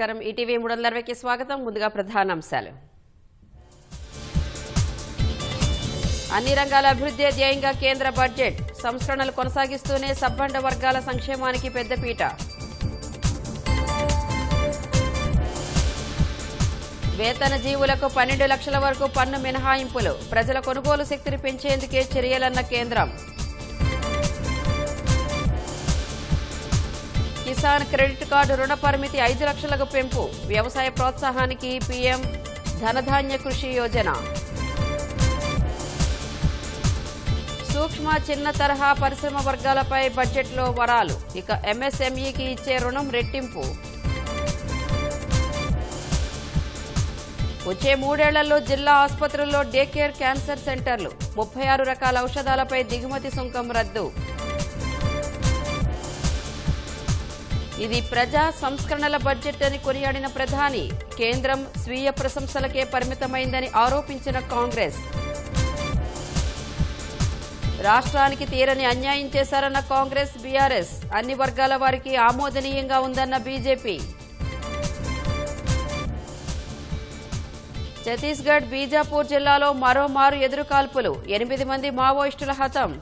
నమస్కారం. ఈటీవీ 360కి స్వాగతం. ముందుగా ప్రధానాంశాలు. అన్ని రంగాల అభివృద్ధి ధ్యేయంగా కేంద్ర బడ్జెట్. సంస్కరణలు కొనసాగిస్తూనే సబ్బండ వర్గాల సంక్షేమానికి పెద్దపీట. వేతన జీవులకు 12 లక్షల వరకు పన్ను మినహాయింపులు. ప్రజల కొనుగోలు శక్తిని పెంచేందుకే చర్యలన్న కేంద్రం. కిసాన్ క్రెడిట్ కార్డు రుణ పరిమితి 5 లక్షలకు పెంపు. వ్యవసాయ ప్రోత్సాహానికి పీఎం ధనధాన్య కృషి యోజన. సూక్ష్మ చిన్న తరహా పరిశ్రమ వర్గాలపై బడ్జెట్లో వరాలు. ఇక ఎంఎస్ఎంఈకి ఇచ్చే రుణం రెట్టింపు. వచ్చే 3 ఏళ్లలో జిల్లా ఆసుపత్రుల్లో డే కేర్ క్యాన్సర్ సెంటర్లు. 36 రకాల ఔషధాలపై దిగుమతి సుంకం రద్దు. ఇది ప్రజా సంస్కరణల బడ్జెట్ అని కొనియాడిన ప్రధాని. కేంద్రం స్వీయ ప్రశంసలకే పరిమితమైందని ఆరోపించిన కాంగ్రెస్. రాష్ట్రానికి తీరని అన్యాయం చేశారన్న కాంగ్రెస్ బీఆర్ఎస్. అన్ని వర్గాల వారికి ఆమోదనీయంగా ఉందన్న బీజేపీ. ఛత్తీస్గఢ్ బీజాపూర్ జిల్లాలో మరోమారు ఎదురుకాల్పులు. 8 మంది మావోయిస్టుల హతం.